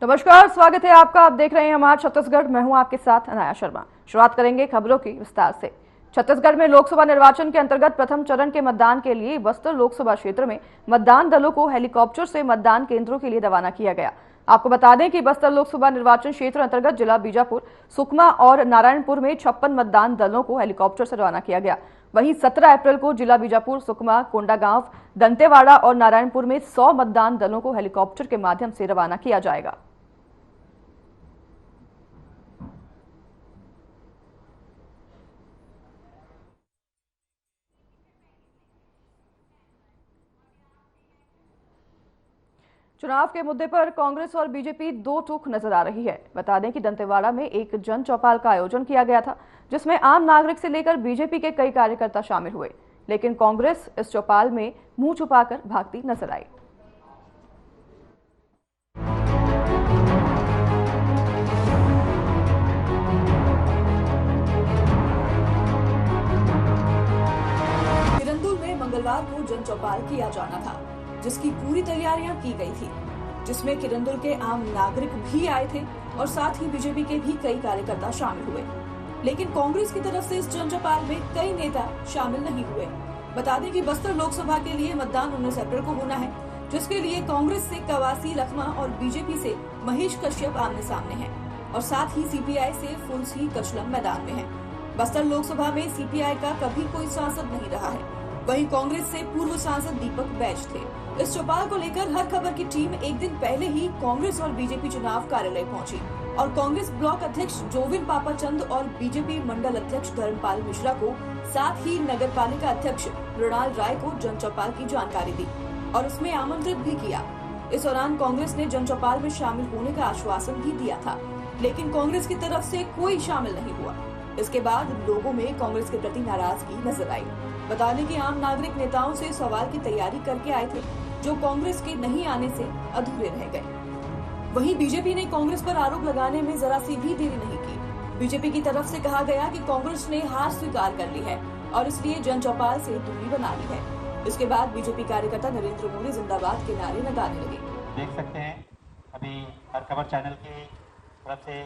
नमस्कार, स्वागत है आपका। आप देख रहे हैं हमारा छत्तीसगढ़। मैं हूं आपके साथ अनाया शर्मा। शुरुआत करेंगे खबरों की विस्तार से। छत्तीसगढ़ में लोकसभा निर्वाचन के अंतर्गत प्रथम चरण के मतदान के लिए बस्तर लोकसभा क्षेत्र में मतदान दलों को हेलीकॉप्टर से मतदान केंद्रों के लिए रवाना किया गया। आपको बता दें कि बस्तर लोकसभा निर्वाचन क्षेत्र अंतर्गत जिला बीजापुर, सुकमा और नारायणपुर में 56 मतदान दलों को हेलीकॉप्टर से रवाना किया गया। वहीं 17 अप्रैल को जिला बीजापुर, सुकमा, कोंडागांव, दंतेवाड़ा और नारायणपुर में 100 मतदान दलों को हेलीकॉप्टर के माध्यम से रवाना किया जाएगा। चुनाव के मुद्दे पर कांग्रेस और बीजेपी दो टूक नजर आ रही है। बता दें कि दंतेवाड़ा में एक जन चौपाल का आयोजन किया गया था, जिसमें आम नागरिक से लेकर बीजेपी के कई कार्यकर्ता शामिल हुए, लेकिन कांग्रेस इस चौपाल में मुंह छुपाकर भागती नजर आई। किरंदुल में मंगलवार को जन चौपाल किया जाना था, जिसकी पूरी तैयारियां की गई थी, जिसमें किरंदुल के आम नागरिक भी आए थे और साथ ही बीजेपी के भी कई कार्यकर्ता शामिल हुए, लेकिन कांग्रेस की तरफ से इस जन चौपाल में कई नेता शामिल नहीं हुए। बता दें कि बस्तर लोकसभा के लिए मतदान 19 अप्रैल को होना है, जिसके लिए कांग्रेस से कवासी लखमा और बीजेपी से महेश कश्यप आमने सामने हैं और साथ ही सीपीआई से फुलसी कचलम मैदान में है। बस्तर लोकसभा में सीपीआई का कभी कोई सांसद नहीं रहा है, वहीं कांग्रेस से पूर्व सांसद दीपक बैज थे। इस चौपाल को लेकर हर खबर की टीम एक दिन पहले ही कांग्रेस और बीजेपी चुनाव कार्यालय पहुंची और कांग्रेस ब्लॉक अध्यक्ष जोविन पापाचंद और बीजेपी मंडल अध्यक्ष धर्मपाल मिश्रा को, साथ ही नगर पालिका अध्यक्ष मृणाल राय को जन चौपाल की जानकारी दी और उसमें आमंत्रित भी किया। इस दौरान कांग्रेस ने जन चौपाल में शामिल होने का आश्वासन भी दिया था, लेकिन कांग्रेस की तरफ से कोई शामिल नहीं हुआ। इसके बाद लोगों में कांग्रेस के प्रति नाराजगी नजर आई। बता दें कि आम नागरिक नेताओं से सवाल की तैयारी करके आए थे, जो कांग्रेस के नहीं आने से अधूरे रह गए। वहीं बीजेपी ने कांग्रेस पर आरोप लगाने में जरा सी भी देरी नहीं की। बीजेपी की तरफ से कहा गया कि कांग्रेस ने हार स्वीकार कर ली है और इसलिए जन चौपाल से दूरी बना ली है। इसके बाद बीजेपी कार्यकर्ता नरेंद्र मोदी जिंदाबाद के नारे लगाने लगे। देख सकते हैं, अभी हर खबर चैनल की तरफ से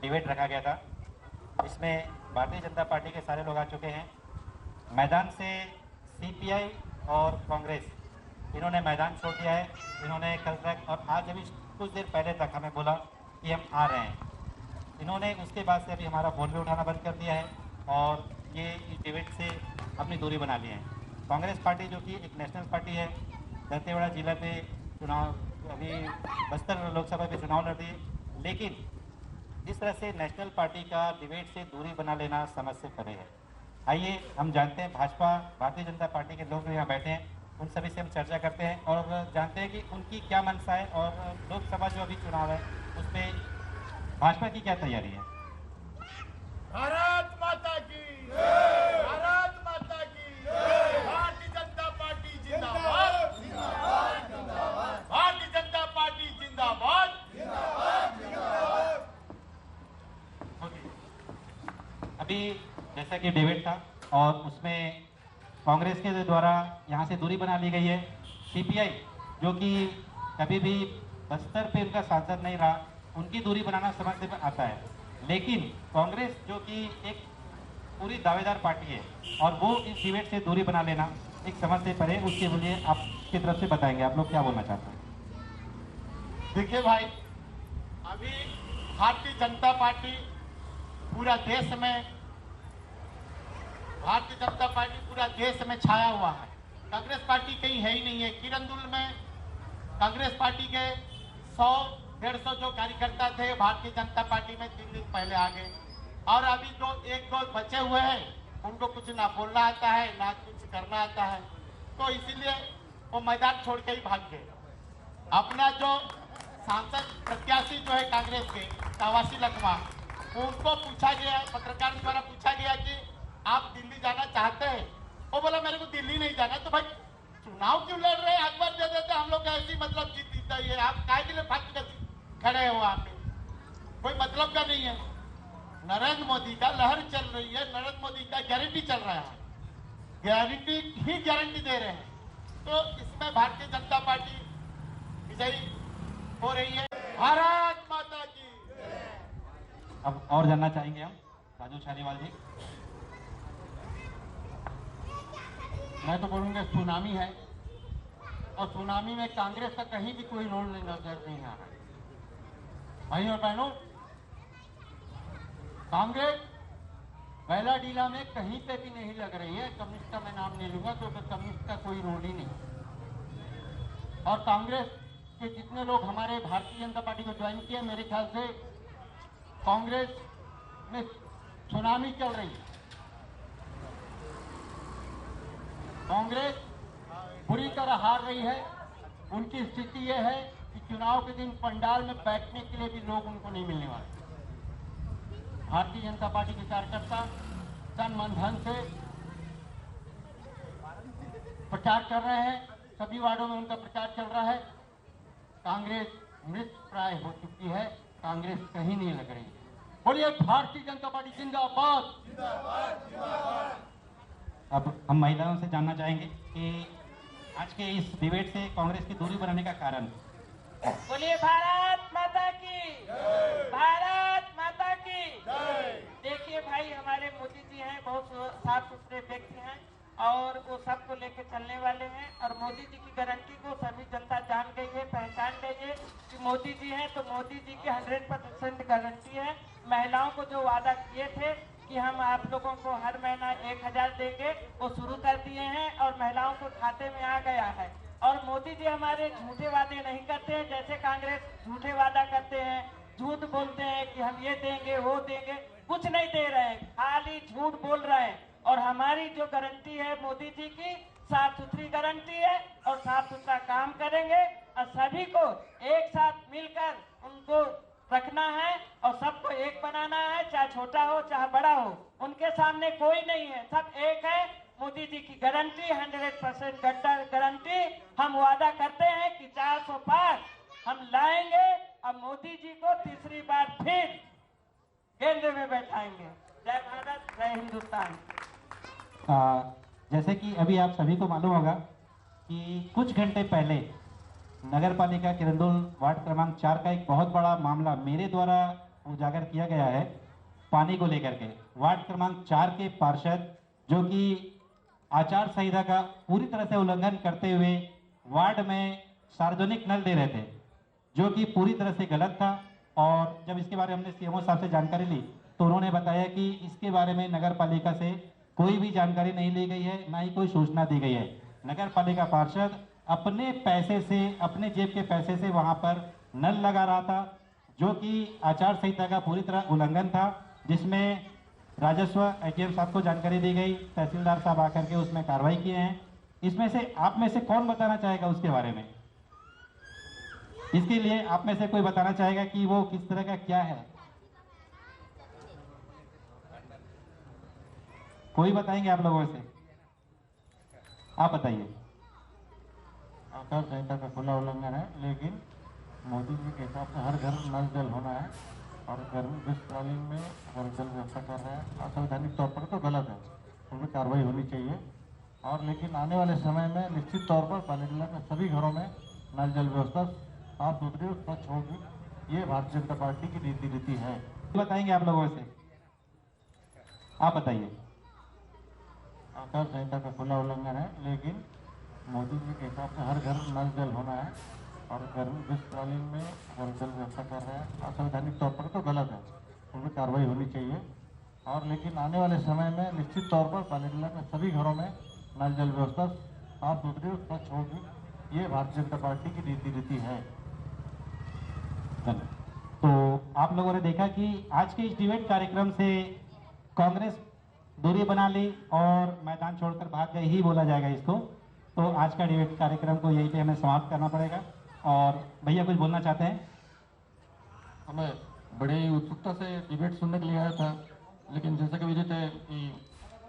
डिबेट रखा गया था, इसमें भारतीय जनता पार्टी के सारे लोग आ चुके हैं। मैदान से सीपीआई और कांग्रेस इन्होंने मैदान छोड़ दिया है। इन्होंने कल तक और आज अभी कुछ देर पहले तक हमें बोला कि हम आ रहे हैं। इन्होंने उसके बाद से अभी हमारा फोन भी उठाना बंद कर दिया है और ये इस डिबेट से अपनी दूरी बना ली है। कांग्रेस पार्टी जो कि एक नेशनल पार्टी है, दंतेवाड़ा जिला पे चुनाव, अभी बस्तर लोकसभा पे चुनाव लड़ रही है, लेकिन जिस तरह से नेशनल पार्टी का डिबेट से दूरी बना लेना समझ से परे है। आइए हम जानते हैं, भाजपा भारतीय जनता पार्टी के लोग यहाँ बैठे हैं, उन सभी से हम चर्चा करते हैं और जानते हैं कि उनकी क्या मंशा है और लोकसभा जो अभी चुनाव है उसमें भाजपा की क्या तैयारी है। भारत माता की जय, भारत माता की जय, भारतीय जनता पार्टी जिंदाबाद, जिंदाबाद, जिंदाबाद, भारतीय जनता पार्टी जिंदाबाद, जिंदाबाद, जिंदाबाद। अभी जैसा कि डिबेट था और उसमें कांग्रेस के द्वारा यहाँ से दूरी बना ली गई है। सीपीआई जो कि कभी भी बस्तर पे उनका सांसद नहीं रहा, उनकी दूरी बनाना समझ से आता है, लेकिन कांग्रेस जो कि एक पूरी दावेदार पार्टी है और वो इस डिबेट से दूरी बना लेना एक समझ से परे, उसके लिए आपकी तरफ से बताएंगे, आप लोग क्या बोलना चाहते हैं। देखिए भाई, अभी भारतीय जनता पार्टी पूरा देश में, भारतीय जनता पार्टी पूरा देश में छाया हुआ है। कांग्रेस पार्टी कहीं है ही नहीं है। किरंदुल में कांग्रेस पार्टी के 100-150 जो कार्यकर्ता थे भारतीय जनता पार्टी में 3 दिन पहले आ गए और अभी जो एक दो बचे हुए हैं, उनको कुछ ना बोलना आता है ना कुछ करना आता है, तो इसीलिए वो मैदान छोड़ के ही भाग गए। अपना जो सांसद प्रत्याशी जो है कांग्रेस के कवासी लखमा, उनको पूछा गया, पत्रकार द्वारा पूछा गया कि आप दिल्ली जाना चाहते हैं? वो बोला मेरे को दिल्ली नहीं जाना। तो भाई चुनाव क्यों लड़ रहे हैं? अखबार दे देते हम लोग ऐसी मतलब जीत जीता है, आप काय के लिए फांसी खड़े हो? आप कोई मतलब का नहीं है। नरेंद्र मोदी का लहर चल रही है, नरेंद्र मोदी का गारंटी चल रहा है, गारंटी ही गारंटी दे रहे हैं, तो इसमें भारतीय जनता पार्टी विजयी हो रही है। भारत माता की। अब और जानना चाहेंगे हम राजू छानीवाल जी। मैं तो बोलूंगा सुनामी है, और सुनामी में कांग्रेस का कहीं भी कोई रोल नजर नहीं आ रहा है। भाई और बहनों, कांग्रेस बैला डीला में कहीं पे भी नहीं लग रही है। कम्युनिस्ट का मैं नाम नहीं लूंगा क्योंकि कम्युनिस्ट का कोई रोल ही नहीं। और कांग्रेस के जितने लोग हमारे भारतीय जनता पार्टी को ज्वाइन किए, मेरे ख्याल से कांग्रेस में सुनामी चल रही है। कांग्रेस बुरी तरह हार रही है। उनकी स्थिति यह है कि चुनाव के दिन पंडाल में बैठने के लिए भी लोग उनको नहीं मिलने वाले। भारतीय जनता पार्टी के कार्यकर्ता तन मन धन से प्रचार कर रहे हैं, सभी वार्डों में उनका प्रचार चल रहा है। कांग्रेस मृत प्राय हो चुकी है, कांग्रेस कहीं नहीं लग रही है। बोलिए भारतीय जनता पार्टी जिंदाबाद। अब हम महिलाओं से जानना चाहेंगे कि आज के इस डिबेट से कांग्रेस की दूरी बनाने का कारण। बोलिए भारत माता की, भारत माता की। देखिए भाई, हमारे मोदी जी हैं, बहुत साफ सुथरे व्यक्ति हैं और वो सबको लेके चलने वाले हैं। और मोदी जी की गारंटी को सभी जनता जान गई है, पहचान गई है कि मोदी जी हैं तो मोदी जी की 100% गारंटी है। महिलाओं को जो वादा किए थे कि हम आप लोगों को हर महीना 1000 देंगे, वो शुरू कर दिए हैं और महिलाओं को खाते में आ गया है। और मोदी जी हमारे झूठे वादे नहीं करते हैं, जैसे कांग्रेस झूठे वादा करते हैं, झूठ बोलते हैं कि हम ये देंगे वो देंगे, कुछ नहीं दे रहे हैं, खाली झूठ बोल रहे हैं। और हमारी जो गारंटी है मोदी जी की, साफ सुथरी गारंटी है और साफ सुथरा काम करेंगे और सभी को एक साथ मिलकर उनको रखना है और सबको एक बनाना है, चाहे छोटा हो चाहे बड़ा हो, उनके सामने कोई नहीं है, सब एक है। मोदी जी की गारंटी 100% गारंटी। हम वादा करते हैं कि 400 पार हम लाएंगे और मोदी जी को तीसरी बार फिर केंद्र में बैठाएंगे। जय भारत, जय हिंदुस्तान। जैसे कि अभी आप सभी को मालूम होगा कि कुछ घंटे पहले नगर पालिका किरंदुल वार्ड क्रमांक 4 का एक बहुत बड़ा मामला मेरे द्वारा उजागर किया गया है पानी को लेकर के। वार्ड क्रमांक 4 के पार्षद जो कि आचार संहिता का पूरी तरह से उल्लंघन करते हुए वार्ड में सार्वजनिक नल दे रहे थे, जो कि पूरी तरह से गलत था। और जब इसके बारे में हमने सीएमओ साहब से जानकारी ली तो उन्होंने बताया कि इसके बारे में नगर पालिका से कोई भी जानकारी नहीं ली गई है, ना ही कोई सूचना दी गई है। नगर पालिका पार्षद अपने पैसे से, अपने जेब के पैसे से वहां पर नल लगा रहा था, जो कि आचार संहिता का पूरी तरह उल्लंघन था, जिसमें राजस्व एजीएम साहब को जानकारी दी गई, तहसीलदार साहब आकर के उसमें कार्रवाई किए हैं। इसमें से आप में से कौन बताना चाहेगा उसके बारे में? इसके लिए आप में से कोई बताना चाहेगा कि वो किस तरह का क्या है? कोई बताएंगे आप लोगों से? आप बताइए। आचार संहिता का खुला उल्लंघन है, लेकिन मोदी जी के हिसाब से हर घर नल जल होना है और गर्मी ग्रीष्मकालीन में अगर जल व्यवस्था कर रहे हैं असंवैधानिक तौर पर तो गलत है, उनमें कार्रवाई होनी चाहिए। और लेकिन आने वाले समय में निश्चित तौर पर पालिका के सभी घरों में नल जल व्यवस्था साफ सुथरी और स्वच्छ होगी। ये भारतीय जनता पार्टी की रीति है। बताएंगे आप लोगों से? आप बताइए। आचार संहिता का खुला उल्लंघन है, लेकिन मोदी जी के हिसाब से हर घर नल जल होना है और गर्मी ग्रीष्मकालीन में अगर जल व्यवस्था कर रहे हैं असंवैधानिक तौर पर तो गलत है, उनमें कार्रवाई होनी चाहिए। और लेकिन आने वाले समय में निश्चित तौर पर पालिका के सभी घरों में नल जल व्यवस्था साफ सुथरी और स्वच्छ होगी। ये भारतीय जनता पार्टी की रीति है। तो आप लोगों ने देखा कि आज के इस डिबेट कार्यक्रम से कांग्रेस दूरी बना ली और मैदान छोड़कर भाग गई ही बोला जाएगा इसको। तो आज का डिबेट कार्यक्रम को यहीं पे हमें समाप्त करना पड़ेगा। और भैया कुछ बोलना चाहते हैं? हमें बड़ी उत्सुकता से डिबेट सुनने के लिए आया था, लेकिन जैसा कि विदित है कि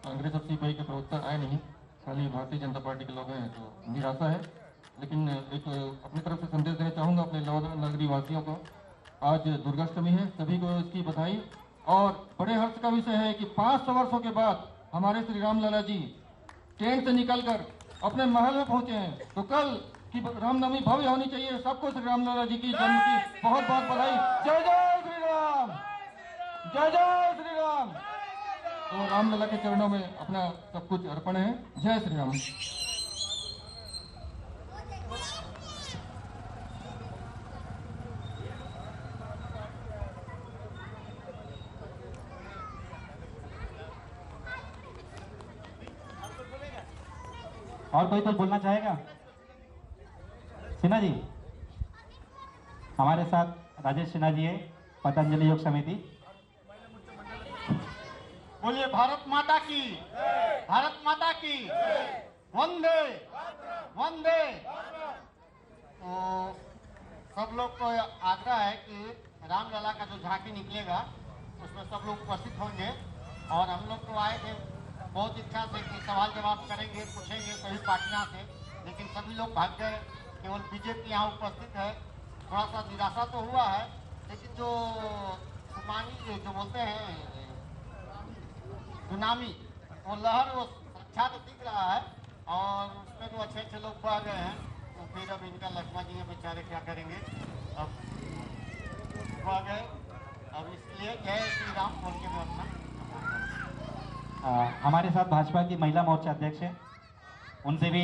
कांग्रेस और सीपीआई के प्रवक्ता आए नहीं, खाली भारतीय जनता पार्टी के लोग हैं, तो निराशा है। लेकिन एक अपनी तरफ से संदेश देना चाहूँगा अपने नगरी वासियों को। आज दुर्गाष्टमी है, सभी को इसकी बधाई। और बड़े हर्ष का विषय है कि 500 वर्षों के बाद हमारे श्री राम लला जी ट्रेन से निकलकर अपने महल में पहुंचे हैं। तो कल कि रामनवमी भव्य होनी चाहिए। सबको श्री रामलला जी की जन्म की बहुत बहुत बधाई। जय जय श्री राम, जय जय श्री राम। तो रामलला के चरणों में अपना सब कुछ अर्पण है। जय श्री राम। और कोई बोलना चाहेगा? सिन्हा जी, हमारे साथ राजेश सिन्हा जी है, पतंजलि योग समिति। बोलिए भारत माता की, भारत माता की वंदे वंदे। तो सब लोग को आग्रह है कि रामलला का जो झांकी निकलेगा उसमें सब लोग उपस्थित होंगे। और हम लोग तो आए थे बहुत इच्छा से कि सवाल जवाब करेंगे, पूछेंगे सभी पार्टियां से, लेकिन सभी लोग भाग गए। केवल बीजेपी यहाँ उपस्थित है। थोड़ा सा निराशा तो हुआ है, लेकिन जो सुमानी जो बोलते हैं सुनामी, वो लहर वो साक्षात दिख रहा है और उसमें तो अच्छे अच्छे लोग बह गए हैं। तो फिर अब इनका लक्ष्मण जी बेचारे क्या करेंगे, अब बह गए। अब इसलिए जय श्री राम बोल के मैं अपना हमारे साथ भाजपा की महिला मोर्चा अध्यक्ष है, उनसे भी।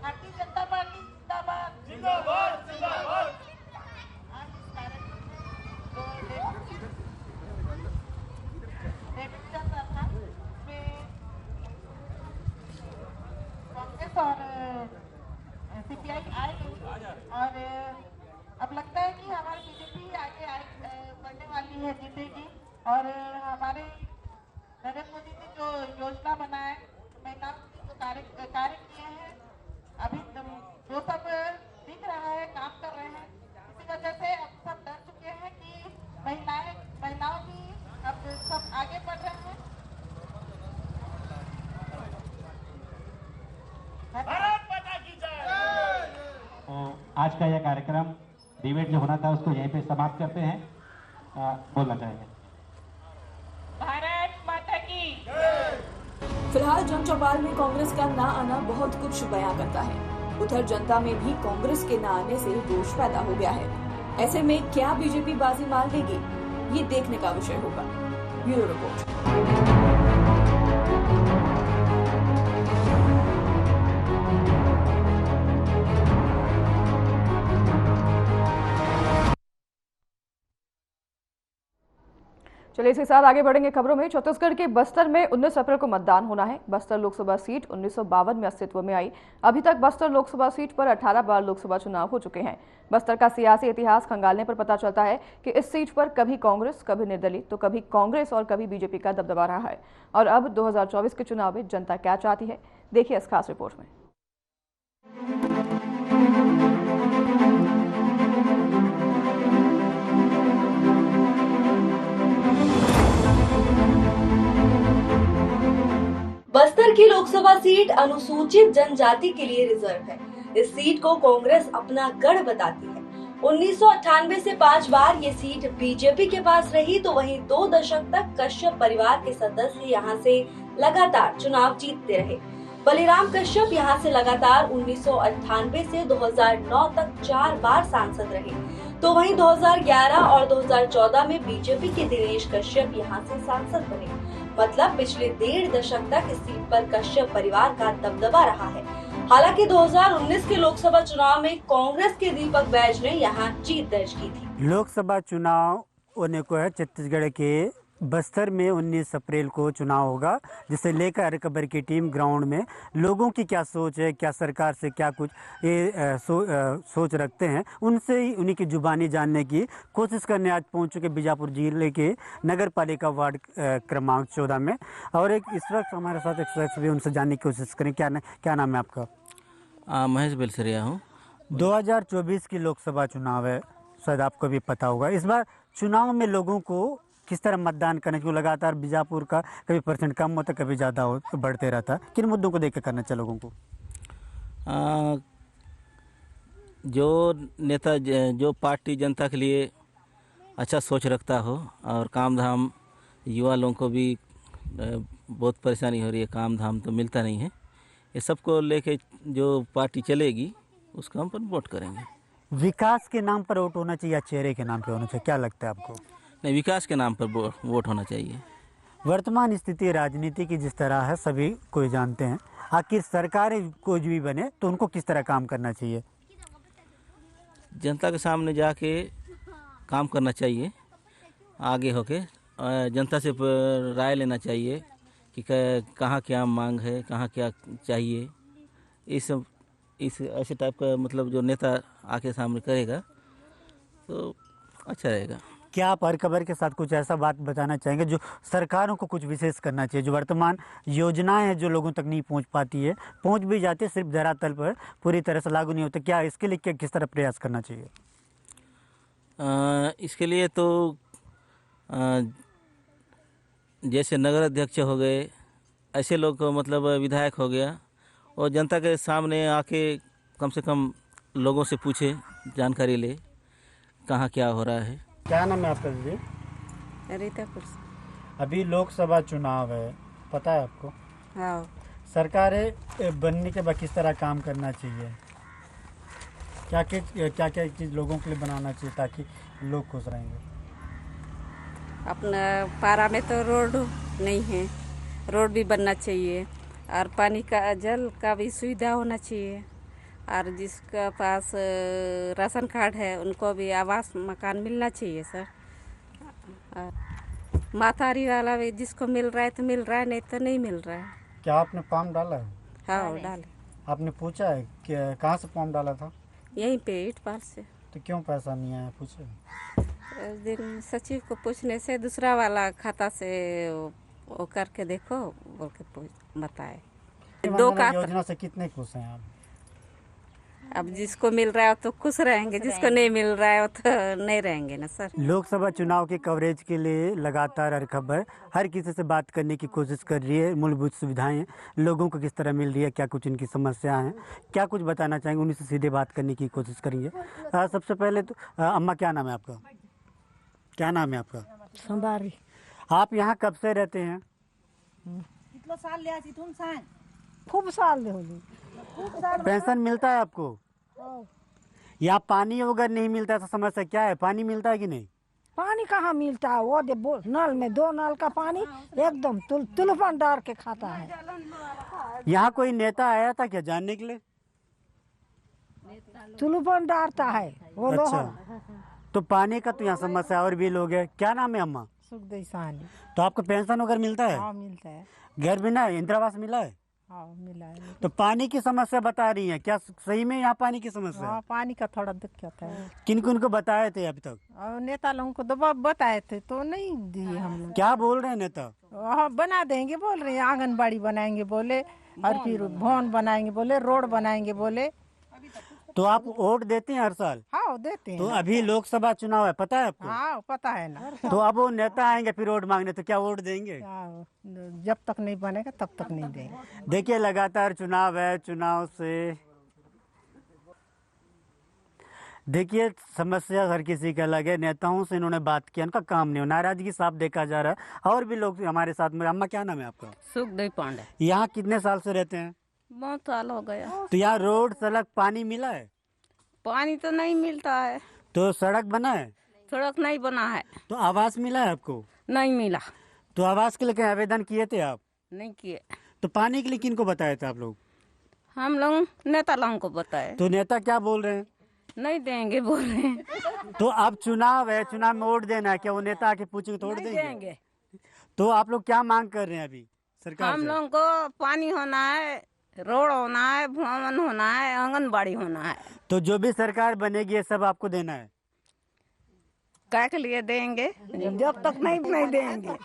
भारतीय जनता पार्टी जिंदाबाद, जिंदाबाद जिंदाबाद। आज इस कार्यक्रम में जो डेविड चल रहा था उसमें कांग्रेस और सीपीआई आए नहीं, और अब लगता है कि हमारी बीजेपी आगे बढ़ने वाली है, जीतेगी। और हमारे नरेंद्र मोदी ने जो योजना बनाए, महिलाओं के जो कार्य किए हैं, अभी जो सब दिख रहा है, काम कर रहे हैं, इसी वजह से अब सब डर चुके हैं कि महिलाओं भी अब सब आगे बढ़ रहे हैं। भारत माता की जय। तो आज का यह कार्यक्रम डिबेट जो होना था उसको यहीं पे समाप्त करते हैं। बोलना चाहेंगे? भारत माता की। फिलहाल जन चौपाल में कांग्रेस का ना आना बहुत कुछ बयां करता है। उधर जनता में भी कांग्रेस के ना आने से रोष पैदा हो गया है। ऐसे में क्या बीजेपी बाजी मार लेगी, ये देखने का विषय होगा। Bureau report. चलिए इसके साथ आगे बढ़ेंगे खबरों में। छत्तीसगढ़ के बस्तर में 19 अप्रैल को मतदान होना है। बस्तर लोकसभा सीट 1952 में अस्तित्व में आई। अभी तक बस्तर लोकसभा सीट पर 18 बार लोकसभा चुनाव हो चुके हैं। बस्तर का सियासी इतिहास खंगालने पर पता चलता है कि इस सीट पर कभी कांग्रेस, कभी निर्दलीय, तो कभी कांग्रेस और कभी बीजेपी का दबदबा रहा है। और अब 2024 के चुनाव में जनता क्या चाहती है, देखिए इस खास रिपोर्ट में। बस्तर की लोकसभा सीट अनुसूचित जनजाति के लिए रिजर्व है। इस सीट को कांग्रेस अपना गढ़ बताती है। 1998 से 5 बार ये सीट बीजेपी के पास रही, तो वहीं 2 दशक तक कश्यप परिवार के सदस्य यहाँ से लगातार चुनाव जीतते रहे। बलिराम कश्यप यहाँ से लगातार 1998 से 2009 तक 4 बार सांसद रहे, तो वहीं 2011 और 2014 में बीजेपी के दिनेश कश्यप यहाँ से सांसद बने। मतलब पिछले 1.5 दशक तक इस सीट पर कश्यप परिवार का दबदबा रहा है। हालांकि 2019 के लोकसभा चुनाव में कांग्रेस के दीपक बैज ने यहाँ जीत दर्ज की थी। लोकसभा चुनाव होने को है छत्तीसगढ़ के बस्तर में 19 अप्रैल को चुनाव होगा, जिसे लेकर खबर की टीम ग्राउंड में लोगों की क्या सोच है, क्या सरकार से क्या कुछ ये सोच रखते हैं, उनसे ही उन्हीं की जुबानी जानने की कोशिश करने आज पहुंच चुके बीजापुर जिले के नगर पालिका वार्ड क्रमांक 14 में। और एक इस वक्त हमारे साथ एक शख्स भी, उनसे जानने की कोशिश करें। क्या नाम है आपका? महेश बेलसरिया हूँ। 2024 की लोकसभा चुनाव है, शायद आपको भी पता होगा। इस बार चुनाव में लोगों को किस तरह मतदान करने को लगातार बीजापुर का कभी परसेंट कम होता, कभी ज़्यादा हो, तो बढ़ते रहता। किन मुद्दों को देख कर करना चाहिए लोगों को? जो नेता, जो पार्टी जनता के लिए अच्छा सोच रखता हो, और काम धाम युवा लोगों को भी बहुत परेशानी हो रही है, काम धाम तो मिलता नहीं है, ये सबको लेके जो पार्टी चलेगी उसको हम पर वोट करेंगे। विकास के नाम पर वोट होना चाहिए या चेहरे के नाम पे होना चाहिए, क्या लगता है आपको? नहीं, विकास के नाम पर वोट होना चाहिए। वर्तमान स्थिति राजनीति की जिस तरह है सभी कोई जानते हैं, आखिर सरकार कोई भी बने तो उनको किस तरह काम करना चाहिए? जनता के सामने जाके काम करना चाहिए, आगे होके जनता से राय लेना चाहिए कि कहाँ क्या मांग है, कहाँ क्या चाहिए। इस ऐसे टाइप का मतलब जो नेता आके सामने करेगा तो अच्छा रहेगा। क्या आप हर खबर के साथ कुछ ऐसा बात बताना चाहेंगे जो सरकारों को कुछ विशेष करना चाहिए? जो वर्तमान योजनाएं हैं जो लोगों तक नहीं पहुंच पाती है, पहुंच भी जाती है सिर्फ धरातल पर पूरी तरह से लागू नहीं होते, क्या इसके लिए क्या किस तरह प्रयास करना चाहिए? इसके लिए तो जैसे नगर अध्यक्ष हो गए, ऐसे लोग को मतलब विधायक हो गया, और जनता के सामने आके कम से कम लोगों से पूछे, जानकारी ले कहाँ क्या हो रहा है। क्या नाम है आपका दीदी? रीतापुर। अभी लोकसभा चुनाव है, पता है आपको? हाँ। सरकारें बनने के बाद किस तरह काम करना चाहिए, क्या क्या चीज़ लोगों के लिए बनाना चाहिए ताकि लोग खुश रहेंगे? अपना पारा में तो रोड नहीं है, रोड भी बनना चाहिए, और पानी का जल का भी सुविधा होना चाहिए, और जिसका पास राशन कार्ड है उनको भी आवास मकान मिलना चाहिए सर। और माथारी वाला भी जिसको मिल रहा है तो मिल रहा है, नहीं तो नहीं मिल रहा है। क्या आपने फॉर्म डाला है? हाँ डाले। आपने पूछा है कि कहाँ से फॉर्म डाला था? यहीं पे ईटपाल से। तो क्यों पैसा नहीं आया, पूछे? उस दिन सचिव को पूछने से दूसरा वाला खाता से वो करके देखो बोल के बताए। 2 का योजना से कितने खुश हैं आप? अब जिसको मिल रहा है तो खुश रहेंगे, जिसको नहीं मिल रहा है वो तो नहीं रहेंगे ना सर। लोकसभा चुनाव के कवरेज के लिए लगातार हर खबर हर किसी से बात करने की कोशिश कर रही है। मूलभूत सुविधाएं लोगों को किस तरह मिल रही है, क्या कुछ इनकी समस्याएं हैं, क्या कुछ बताना चाहेंगे, उन्हीं से सीधे बात करने की कोशिश करेंगे। सबसे पहले तो अम्मा, क्या नाम है आपका? क्या नाम है आपका? संबारी। आप यहाँ कब से रहते हैं? कितना साल ले आसी तुम सान? खूब साल ले होली। पेंशन मिलता है आपको? या पानी वगैरह नहीं मिलता है तो समस्या क्या है? पानी मिलता है कि नहीं? पानी कहाँ मिलता है? वो दे नल में 2 नल का पानी एकदम तुलपन डाल के खाता है। यहाँ कोई नेता आया था क्या जानने के लिए? तुलपन डालता है वो। अच्छा, तो पानी का तो यहाँ समस्या, और भी लोग हैं। क्या नाम है अम्मा? सुखदेव साहनी। तो आपको पेंशन वगैरह मिलता है? हाँ मिलता है। घर में ना इंदिरा आवास मिला है? हाँ मिला है। तो पानी की समस्या बता रही है, क्या सही में यहाँ पानी की समस्या है? हाँ पानी का थोड़ा दिक्कत है। किन किन को बताए थे अभी तक? और नेता लोगों को दबा बताए थे तो नहीं दिए हम लोग। क्या बोल रहे हैं नेता? हाँ बना देंगे बोल रहे हैं, आंगनबाड़ी बनाएंगे बोले, और फिर भवन बनाएंगे बोले, रोड बनाएंगे बोले। तो आप वोट देते हैं हर साल? हाँ देते हैं। तो अभी लोकसभा चुनाव है, पता है आपको? हाँ पता है ना। तो अब वो नेता आएंगे फिर वोट मांगने, तो क्या वोट देंगे? जब तक नहीं बनेगा तब तक नहीं देंगे। देखिए लगातार चुनाव है, चुनाव से देखिए समस्या हर किसी का अलग है। नेताओं से इन्होंने बात किया, उनका काम नहीं हो, नाराजगी साफ देखा जा रहा है। और भी लोग हमारे साथ में। अम्मा, क्या नाम है आपका? सुखदेव पांडे। यहाँ कितने साल से रहते हैं? बहुत साल हो गया। तो यहाँ रोड, सड़क, पानी मिला है? पानी तो नहीं मिलता है। तो सड़क बना है? सड़क नहीं बना है। तो आवास मिला है आपको? नहीं मिला। तो आवास के लिए क्या आवेदन किए थे आप? नहीं किए। तो पानी के लिए किनको बताए थे आप लोग? हम लोग नेता लोगों को बताए। तो नेता क्या बोल रहे हैं? नहीं देंगे बोल रहे हैं। तो अब चुनाव है, चुनाव में वोट देना है, क्या वो नेता आके पूछेंगे तो वोट देंगे? तो आप लोग क्या मांग कर रहे हैं अभी सरकार हम से? लोगों को पानी होना है, रोड होना है, भवन होना है, आंगनबाड़ी होना है। तो जो भी सरकार बनेगी ये सब आपको देना है? क्या के लिए देंगे? जब तक नहीं देंगे।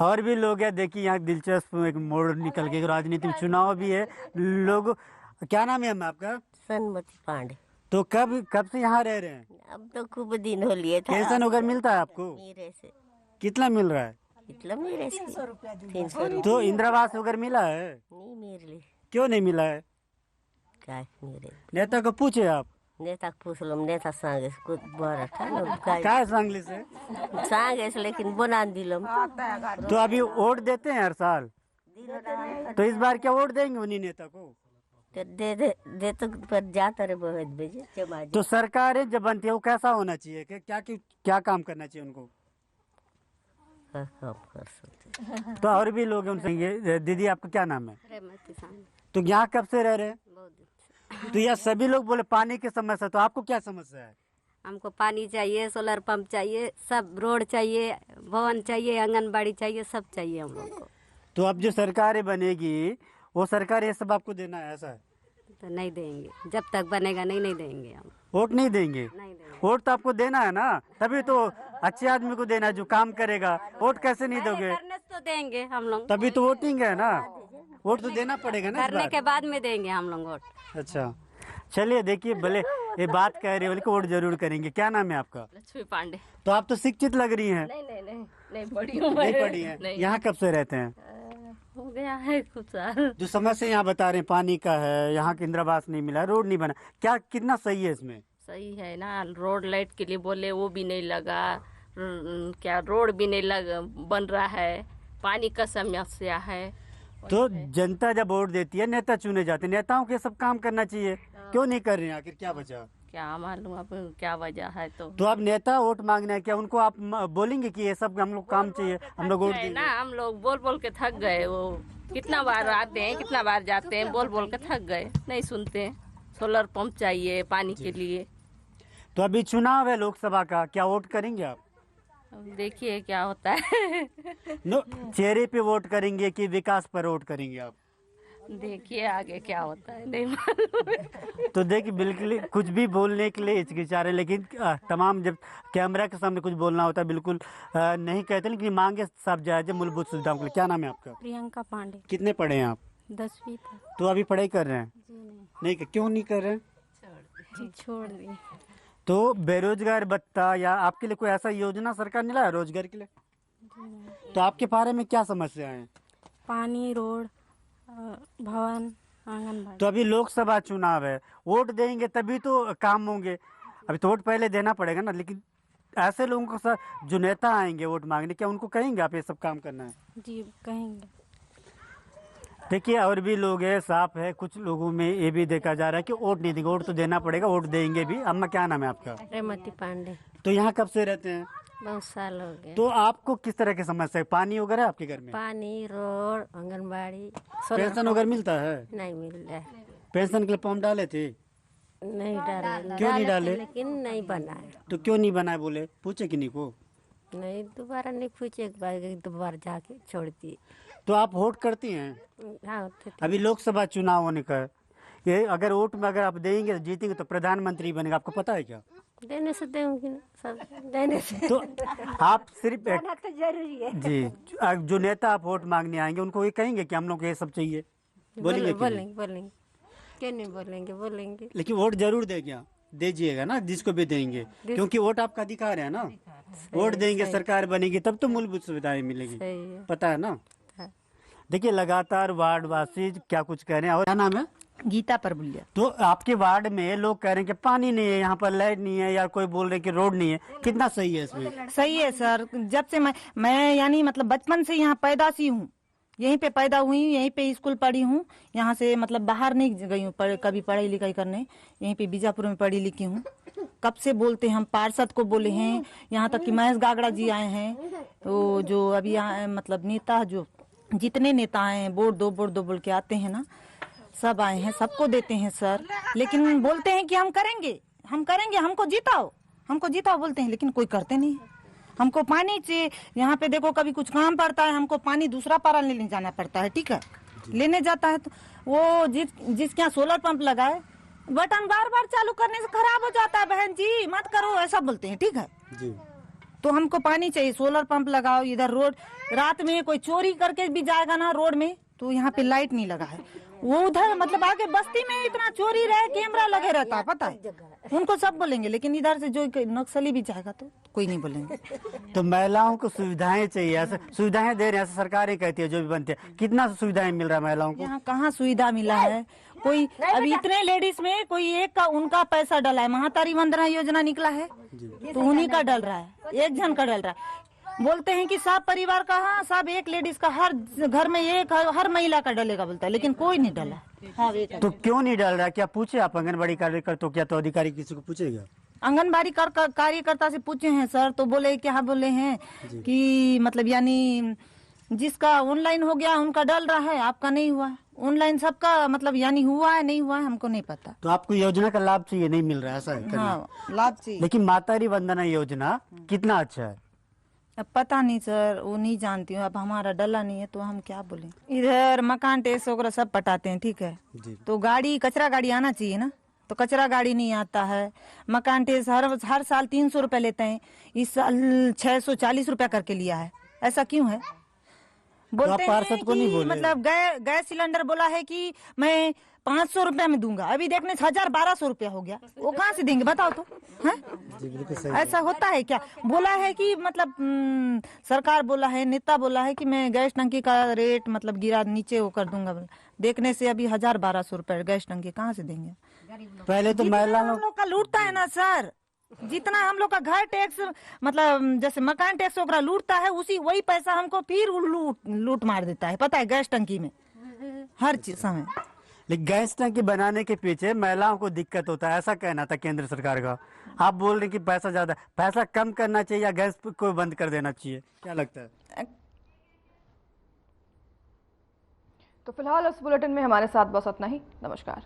और भी लोग हैं, देखिए यहाँ दिलचस्प एक मोड़ निकल के, राजनीति चुनाव भी है। लोग, क्या नाम है आपका? सनमती पांडे। तो कब से यहाँ रह रहे हैं? अब तो खूब दिन हो लिए था। पेंशन वगैरह मिलता है आपको? मेरे से। कितना मिल रहा है? इतना मेरे से 300 तो इंदिरा आवास वगैरह मिला है? नहीं मेरे लिए। क्यों नहीं मिला है? क्या मेरे नेता को पूछे आप? नेता को पूछ लो, नेता सांगे कुछ बड़ा था क्या सांगली से? सांगे से लेकिन बना दिलम। तो अभी वोट देते हैं हर साल? देते तो इस बार क्या वोट देंगे उन्हीं नेता को? तो दे तो पर जाता रे बहुत भेजे जमा तो सरकारें जब बनती है वो कैसा होना चाहिए कि क्या काम करना चाहिए उनको? काम कर सकते। तो और भी लोग हैं उनसे ये दीदी आपका क्या नाम है? तो यहाँ कब से रह रहे हैं? तो यह सभी लोग बोले पानी की समस्या, तो आपको क्या समस्या है? हमको पानी चाहिए, सोलर पंप चाहिए, सब रोड चाहिए, भवन चाहिए, आंगनबाड़ी चाहिए, सब चाहिए हम लोग को। तो अब जो सरकारें बनेगी वो सरकार ये सब आपको देना है, ऐसा है? तो नहीं देंगे, जब तक बनेगा नहीं देंगे हम। वोट नहीं देंगे? नहीं देंगे। वोट तो आपको देना है ना, तभी तो अच्छे आदमी को देना है जो काम करेगा। वोट कैसे नहीं दोगे? करने से तो देंगे हम लोग, तभी तो वोटिंग है ना, वोट तो देना पड़ेगा ना। करने के बाद में देंगे हम लोग वोट। अच्छा चलिए, देखिए भले ये बात कह रही है कि वोट जरूर करेंगे। क्या नाम है आपका? लक्ष्मी पांडे। तो आप तो शिक्षित लग रही हैं। नहीं पढ़ी हूँ। नहीं पढ़ी हैं। यहाँ कब से रहते हैं? हो गया है कुछ साल। जो समस्या यहाँ बता रहे हैं पानी का है, यहाँ के इंदिरा आवास नहीं मिला, रोड नहीं बना, क्या कितना सही है इसमें? सही है ना, रोड लाइट के लिए बोले वो भी नहीं लगा, क्या रोड भी नहीं बन रहा है, पानी का समस्या है। तो जनता जब वोट देती है, नेता चुने जाते हैं, नेताओं के सब काम करना चाहिए, क्यों नहीं कर रहे हैं? आखिर क्या वजह? क्या मालूम अब क्या वजह है। तो अब नेता वोट मांगना है, क्या उनको आप बोलेंगे कि ये सब हम लोग काम चाहिए, हम लोग वोट देंगे? ना, हम लोग बोल के थक गए। वो कितना बार आते हैं, कितना बार जाते हैं, बोल के थक गए, नहीं सुनते हैं। सोलर पंप चाहिए पानी के लिए। तो अभी चुनाव है लोकसभा का, क्या वोट करेंगे आप? देखिए क्या होता है। चेहरे पे वोट करेंगे कि विकास पर वोट करेंगे आप? देखिए आगे क्या होता है, नहीं मालूम। तो देखिए बिल्कुल कुछ भी बोलने के लिए हिचकिचा रहे, लेकिन तमाम जब कैमरा के सामने कुछ बोलना होता है बिल्कुल नहीं कहते, लेकिन मांगे सब जायज मूलभूत सुविधाओं के लिए। क्या नाम है आपका? प्रियंका पांडे। कितने पढ़े हैं आप? 10वीं तक। तो अभी पढ़ाई कर रहे हैं? नहीं, क्यों नहीं कर रहे हैं? छोड़ दी। तो बेरोजगार भत्ता या आपके लिए कोई ऐसा योजना सरकार ने लाया रोजगार के लिए? तो आपके बारे में क्या समस्या है? पानी, रोड, भवन, आंगनबाड़ी। तो अभी लोकसभा चुनाव है, वोट देंगे तभी तो काम होंगे। अभी तो वोट पहले देना पड़ेगा ना। लेकिन ऐसे लोगों के साथ जो नेता आएंगे वोट मांगने, क्या उनको कहेंगे आप ये सब काम करना है? जी कहेंगे। देखिए और भी लोग हैं, साफ है, कुछ लोगों में ये भी देखा जा रहा है कि वोट नहीं देंगे। वोट तो देना पड़ेगा, वोट देंगे भी। अम्मा क्या नाम है आपका? रेमती पांडे। तो यहाँ कब से रहते हैं? बहुत साल हो गए। तो आपको किस तरह की समस्या है? पानी वगैरह आपके घर में? पानी, रोड, आंगनबाड़ी। पेंशन वगैरह मिलता है? नहीं मिल रहा है। पेंशन के लिए फॉर्म डाले थे? नहीं डाले। क्यों नहीं डाले? लेकिन नहीं बनाए। तो क्यों नहीं बनाए बोले? पूछे किन्हीं को? नहीं, दोबारा नहीं पूछे, दोबारा जाके छोड़ती। तो आप वोट करती हैं? हाँ। अभी लोकसभा चुनाव होने का है, ये अगर वोट में अगर आप देंगे जीतेंगे तो प्रधानमंत्री बनेगा, आपको पता है क्या? देने से देंगे सब, देने से। तो आप सिर्फ तो जरूरी है जी, जो नेता आप वोट मांगने आएंगे उनको ये कहेंगे कि हम लोग को ये सब चाहिए, बोलेंगे? बोलेंगे क्यों नहीं बोलेंगे। लेकिन वोट जरूर देंगे, दीजिएगा ना जिसको भी देंगे, क्योंकि वोट आपका अधिकार है ना। वोट देंगे, सरकार बनेगी, तब तो मूलभूत सुविधाएं मिलेगी, पता है ना। देखिए लगातार वार्ड वासी क्या कुछ कह रहे हैं। और क्या नाम है? गीता परबुलिया। तो आपके वार्ड में लोग कह रहे हैं कि पानी नहीं है, यहाँ पर लाइट नहीं है, या कोई बोल रहे हैं कि रोड नहीं है। कितना सही है इसमें? सही है सर। जब से मैं यानी मतलब बचपन से यहाँ पैदाशी हूँ, यहीं पे पैदा हुई हूँ, यहीं पे स्कूल पढ़ी हूँ। यहाँ से मतलब बाहर नहीं गई हूँ कभी पढ़ाई लिखाई करने, यहीं पे बीजापुर में पढ़ी लिखी हूँ। कब से बोलते हैं, हम पार्षद को बोले हैं, यहाँ तक कि महेश गागड़ा जी आए हैं। तो जो अभी यहाँ मतलब नेता, जो जितने नेता आए हैं, वोट दो बोल के आते हैं ना, सब आए हैं, सबको देते हैं सर। लेकिन बोलते हैं कि हम करेंगे, हमको जीताओ बोलते हैं, लेकिन कोई करते नहीं। हमको पानी चाहिए, यहाँ पे देखो कभी कुछ काम पड़ता है, हमको पानी दूसरा पारा लेने जाना पड़ता है, ठीक है। लेने जाता है तो वो जिसके यहाँ सोलर पंप लगा है, बटन बार बार चालू करने से खराब हो जाता है, बहन जी मत करो, ऐसा बोलते हैं, ठीक है जी। तो हमको पानी चाहिए, सोलर पंप लगाओ। इधर रोड, रात में कोई चोरी करके भी जाएगा ना रोड में, तो यहाँ पे लाइट नहीं लगा है। वो उधर मतलब आगे बस्ती में इतना चोरी रहे, कैमरा लगे रहता है, पता है। उनको सब बोलेंगे, लेकिन इधर से जो नक्सली भी जाएगा तो कोई नहीं बोलेंगे। तो महिलाओं को सुविधाएं चाहिए, ऐसे सुविधाएं दे रहे हैं, ऐसे सरकारें कहती है जो भी बनते हैं। कितना सुविधाएं मिल रहा है महिलाओं को? यहाँ कहाँ सुविधा मिला है? कोई अभी इतने लेडीज में कोई एक का उनका पैसा डला है, महातारी वंदना योजना निकला है तो उन्हीं का डल रहा है, एक जन का डल रहा है। बोलते हैं कि सब परिवार का, हाँ सब एक लेडीज का, हर घर में एक, हर महिला का डलेगा बोलता है, लेकिन कोई नहीं डला। हाँ, तो क्यों नहीं डल रहा? क्या पूछे आप आंगनबाड़ी कार्यकर्ता? तो क्या तो अधिकारी किसी को पूछेगा? आंगनबाड़ी कार्यकर्ता से पूछे हैं सर, तो बोले क्या बोले हैं कि मतलब यानी जिसका ऑनलाइन हो गया उनका डल रहा है, आपका नहीं हुआ। ऑनलाइन सबका मतलब यानी हुआ है नहीं हुआ है हमको नहीं पता। तो आपको योजना का लाभ चाहिए, नहीं मिल रहा है ऐसा है? हाँ, लाभ चाहिए। लेकिन मातारी वंदना योजना कितना अच्छा है? अब पता नहीं सर, वो नहीं जानती हूँ, अब हमारा डला नहीं है तो हम क्या बोले। इधर मकान टैक्स वगैरह सब पटाते हैं, ठीक है, तो गाड़ी कचरा गाड़ी आना चाहिए ना, तो कचरा गाड़ी नहीं आता है। मकान टैक्स हर साल 300 रुपए लेते हैं, इस साल 640 रुपया करके लिया है। ऐसा क्यों है? बोलते हैं कि मतलब गैस सिलेंडर बोला है कि मैं 500 रुपया में दूंगा, अभी देखने 1000-1200 रुपया हो गया, वो कहाँ से देंगे बताओ तो? ऐसा होता है क्या? बोला है कि मतलब सरकार बोला है, नेता बोला है कि मैं गैस टंकी का रेट मतलब गिरा नीचे वो कर दूंगा, देखने से अभी 1000-1200 रुपया गैस टंकी कहाँ से देंगे? पहले तो महिलाओं हम लोग का लूटता है ना सर, जितना हम लोग का घर टैक्स मतलब जैसे मकान टैक्स वगैरह लूटता है, उसी वही पैसा हमको फिर लूट मार देता है, पता है, गैस टंकी में हर चीज समय। लेकिन गैस टंकी बनाने के पीछे महिलाओं को दिक्कत होता है, ऐसा कहना था केंद्र सरकार का। आप बोल रहे कि पैसा ज्यादा, पैसा कम करना चाहिए या गैस को बंद कर देना चाहिए, क्या लगता है? तो फिलहाल इस बुलेटिन में हमारे साथ बस इतना ही। नमस्कार।